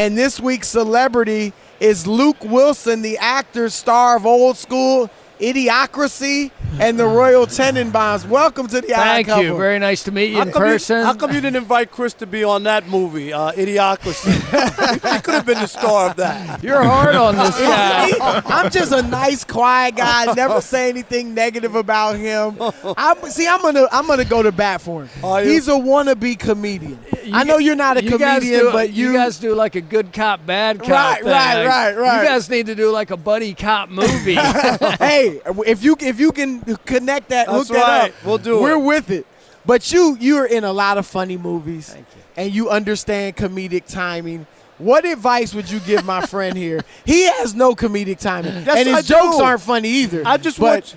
And this week's celebrity is Luke Wilson, the actor, star of Old School, Idiocracy, and the Royal Tenenbaums. Welcome to the Odd Couple. Thank you. Very nice to meet you in person. How come you didn't invite Chris to be on that movie, Idiocracy? He could have been the star of that. You're hard on this guy. I'm just a nice, quiet guy. Never say anything negative about him. I'm gonna go to bat for him. He's a wannabe comedian. I know you're not a comedian, but you guys do like a good cop, bad cop thing. Right. You guys need to do like a buddy cop movie. Hey, if you can connect that, That's hook that right. up, We'll do it. We're with it. But you're in a lot of funny movies. Thank you. And you understand comedic timing. What advice would you give my friend here? He has no comedic timing, and his jokes aren't funny either. I just want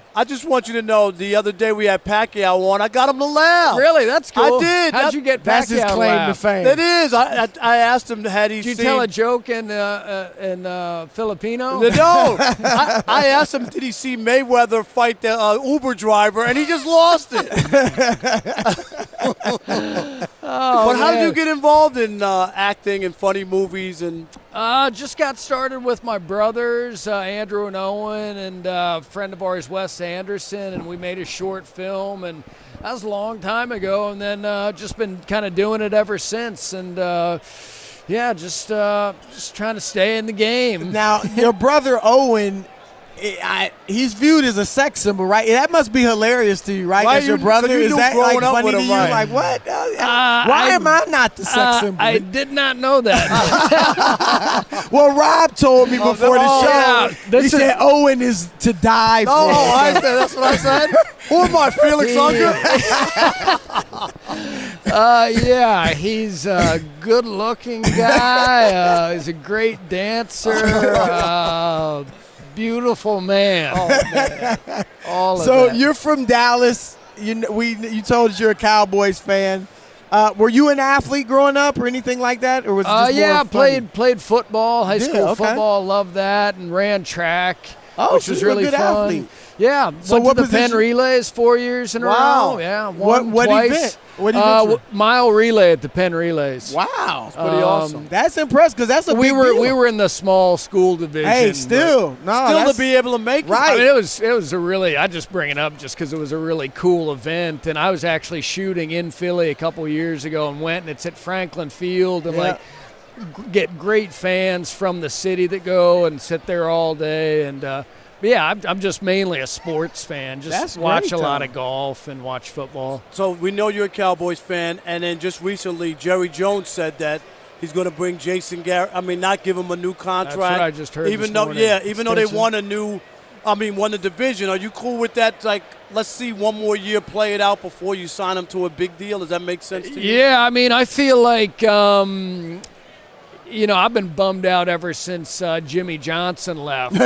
you to know. The other day we had Pacquiao on. I got him to laugh. Really? That's cool. I did. How'd you get Pacquiao That's his claim to fame. It is. I asked him, had he Did seen? you tell a joke in Filipino? No. I asked him, did he see Mayweather fight the Uber driver, and he just lost it. But how did you get involved in acting and funny movies and? Just got started with my brothers, Andrew and Owen, and a friend of ours, Wes Anderson, and we made a short film, and that was a long time ago, and then just been kind of doing it ever since, and just trying to stay in the game. Now, your brother Owen, he's viewed as a sex symbol, right? That must be hilarious to you, right? As your brother, is that like funny to you? Right. Like what? Why am I not the sex symbol? I did not know that. Well, Rob told me before the show. Yeah. He said Owen is to die for. Oh, that's what I said. Who am I, Felix Unger? Yeah, he's a good-looking guy. He's a great dancer. Beautiful man. Oh, man. All of So that. you're from Dallas. You told us you're a Cowboys fan. Were you an athlete growing up or anything like that, or was it just more funny? played football, high school okay. football. Loved that, and ran track, Oh, which so was you were a really good fun. athlete. Yeah, So went what to the Penn position? Relays 4 years in a Wow. row. Yeah, What won twice. event? What event? Mile relay at the Penn Relays. Wow, Pretty awesome. That's impressive because that's a We big were deal. we were in the small school division. Hey, but- still To be able to make it. Right. I mean, it was a really. I just bring it up just because it was a really cool event, and I was actually shooting in Philly a couple years ago and went, and it's at Franklin Field, and get great fans from the city that go and sit there all day, and I'm just mainly a sports fan. Just That's watch great, a lot Tom. of golf and watch football. So we know you're a Cowboys fan, and then just recently Jerry Jones said that he's going to bring Jason Garrett. I mean, not give him a new contract. That's what I just heard Even this though, morning. even though they won the division. Are you cool with that? Like, let's see one more year play it out before you sign him to a big deal. Does that make sense to you? Yeah, I mean, I feel like. I've been bummed out ever since Jimmy Johnson left.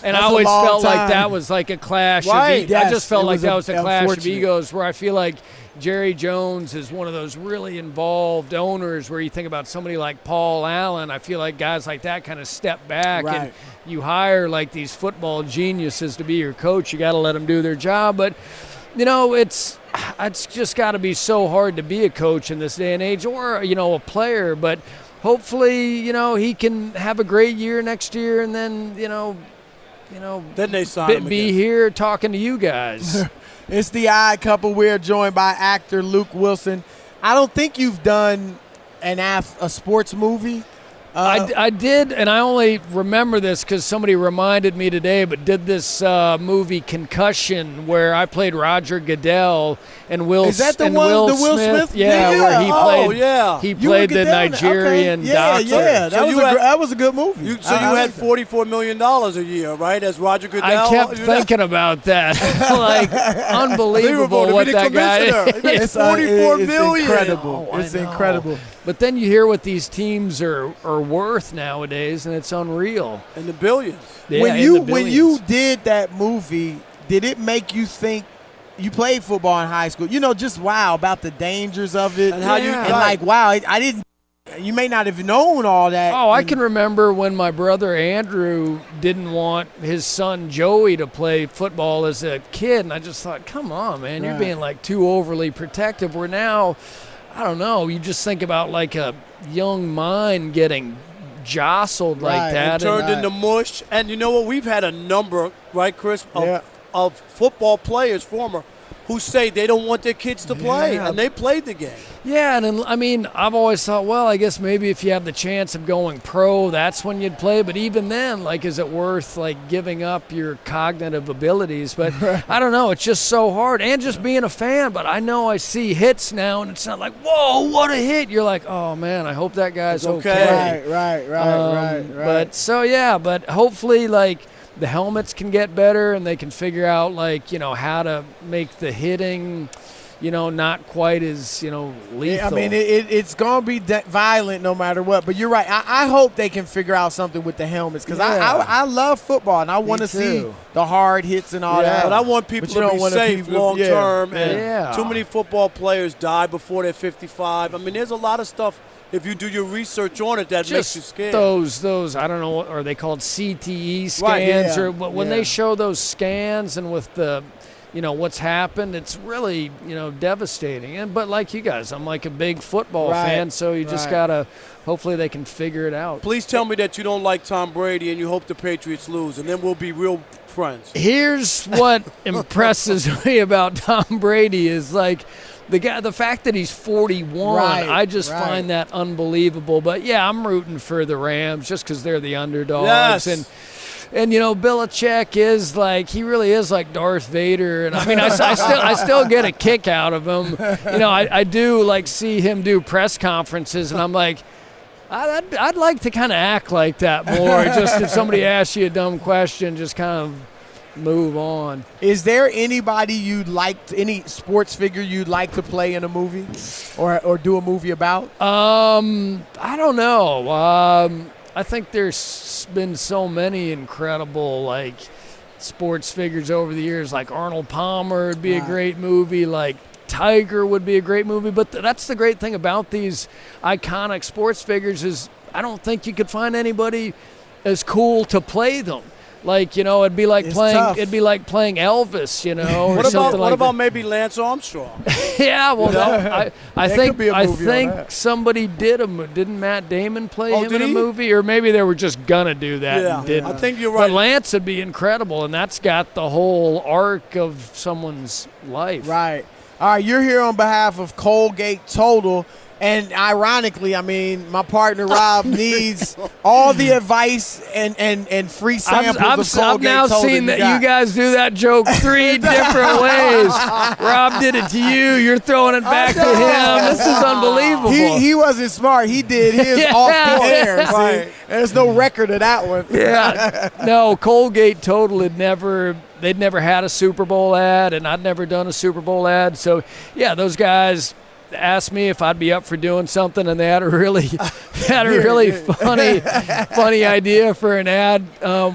And I always felt like that was like a clash Right, of yes, I just felt it like was that was a clash of unfortunate. egos where I feel like Jerry Jones is one of those really involved owners where you think about somebody like Paul Allen. I feel like guys like that kind of step back Right. and you hire like these football geniuses to be your coach. You got to let them do their job. But, it's just got to be so hard to be a coach in this day and age or, a player. But hopefully, he can have a great year next year and then, Then they sign him be again. here talking to you guys. It's the Odd Couple. We're joined by actor Luke Wilson. I don't think you've done a sports movie. I did, and I only remember this because somebody reminded me today, but did this movie Concussion where I played Roger Goodell and Will Is that the and one, Will the Will Smith? Yeah, where he Oh, played yeah. he You played were the Goodell? Nigerian Okay. doctor. Yeah, So that was a good movie. So you had $44 million a year, right, as Roger Goodell? I kept thinking about that. Like, unbelievable what that guy He made It's $44 million. incredible. Oh, I It's know. incredible. But then you hear what these teams are worth nowadays, and it's unreal. In the billions. Yeah, when in you the when you billions. did that movie, did it make you think? You played football in high school. Just wow about the dangers of it, And how you- and like wow, I didn't. You may not have known all that. Oh, I and- can remember when my brother Andrew didn't want his son Joey to play football as a kid, and I just thought, come on, man, you're Right. being like too overly protective. Where now, I don't know, you just think about like a young mind getting jostled like that. And turned into mush. And you know what? We've had a number, right, Chris, of football players, former, who say they don't want their kids to play, and they played the game. Yeah, and I mean, I've always thought, well, I guess maybe if you have the chance of going pro, that's when you'd play. But even then, like, is it worth, like, giving up your cognitive abilities? But I don't know. It's just so hard. And just being a fan. But I know I see hits now, and it's not like, whoa, what a hit. You're like, oh, man, I hope that guy's okay. Right. But, so, yeah, but hopefully, like, the helmets can get better and they can figure out, like, you know, how to make the hitting, you know, not quite as, you know, lethal. I mean, it's going to be violent no matter what. But you're right. I hope they can figure out something with the helmets because I love football and I want to see the hard hits and all that. But I want people to be safe long term. And too many football players die before they're 55. I mean, there's a lot of stuff. If you do your research on it, that makes you scared. Those I don't know, are they called CTE scans? Or when they show those scans and with the, you know, what's happened, it's really, you know, devastating. But like you guys, I'm like a big football fan, so you just got to, hopefully they can figure it out. Please tell me that you don't like Tom Brady and you hope the Patriots lose, and then we'll be real friends. Here's what impresses me about Tom Brady is, like, the fact that he's 41, I just find that unbelievable. But, yeah, I'm rooting for the Rams just because they're the underdogs. Yes. And, you know, Belichick is like, he really is like Darth Vader. And, I mean, I still get a kick out of him. You know, I do, like, see him do press conferences, and I'm like, I'd like to kind of act like that more. Just if somebody asks you a dumb question, just kind of move on. Is there anybody you'd like, any sports figure you'd like to play in a movie or do a movie about? I don't know. I think there's been so many incredible, like, sports figures over the years. Like Arnold Palmer would be a great movie. Like Tiger would be a great movie. But that's the great thing about these iconic sports figures is I don't think you could find anybody as cool to play them. Like, you know, it'd be like playing Elvis, you know. What about maybe Lance Armstrong? Yeah, well, I think somebody didn't Matt Damon play him in a movie, or maybe they were just gonna do that and didn't. I think you're right. But Lance would be incredible, and that's got the whole arc of someone's life. Right. All right, you're here on behalf of Colgate Total. And ironically, I mean, my partner Rob needs all the advice and free samples of Colgate I've now seen that you guys do that joke 3 different ways. Rob did it to you. You're throwing it back to him. This is unbelievable. He wasn't smart. He did his off the air. Right. There's no record of that one. Yeah. No, Colgate Total they'd never had a Super Bowl ad, and I'd never done a Super Bowl ad. So, yeah, those guys asked me if I'd be up for doing something, and they had a really funny idea for an ad.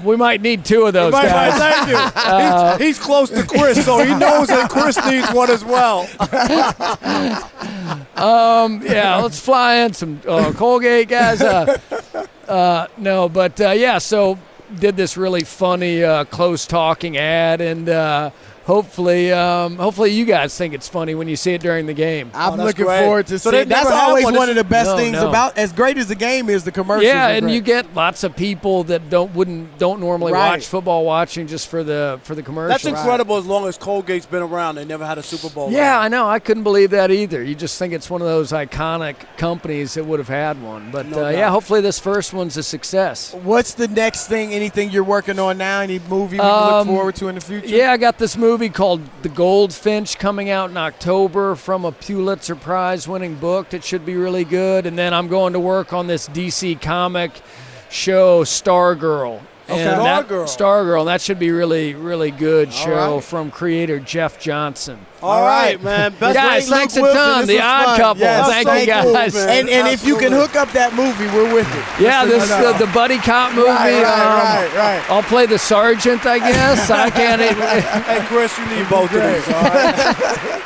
We might need 2 of those guys. He's close to Chris, so he knows that Chris needs one as well. Yeah, let's fly in some Colgate guys. So did this really funny close talking ad, and hopefully you guys think it's funny when you see it during the game. I'm looking forward to seeing it. That's always one of the best things about, as great as the game is, the commercials. Yeah, and you get lots of people that don't normally watch football watching just for the commercials. That's incredible. As long as Colgate's been around, they never had a Super Bowl. Yeah, I know. I couldn't believe that either. You just think it's one of those iconic companies that would have had one. But hopefully this first one's a success. What's the next thing? Anything you're working on now? Any movie we look forward to in the future? Yeah, I got this movie called The Goldfinch coming out in October from a Pulitzer Prize winning book. It should be really good. And then I'm going to work on this DC comic show, Stargirl. Stargirl. And that should be really, really good show from creator Jeff Johnson. All right, man. Guys, thanks a ton. The Odd Couple. Yes, thank you, guys. And if you can hook up that movie, we're with it. Yeah, the buddy cop movie. Right. I'll play the sergeant, I guess. I can't even. Hey, Chris, you need both of these, all right?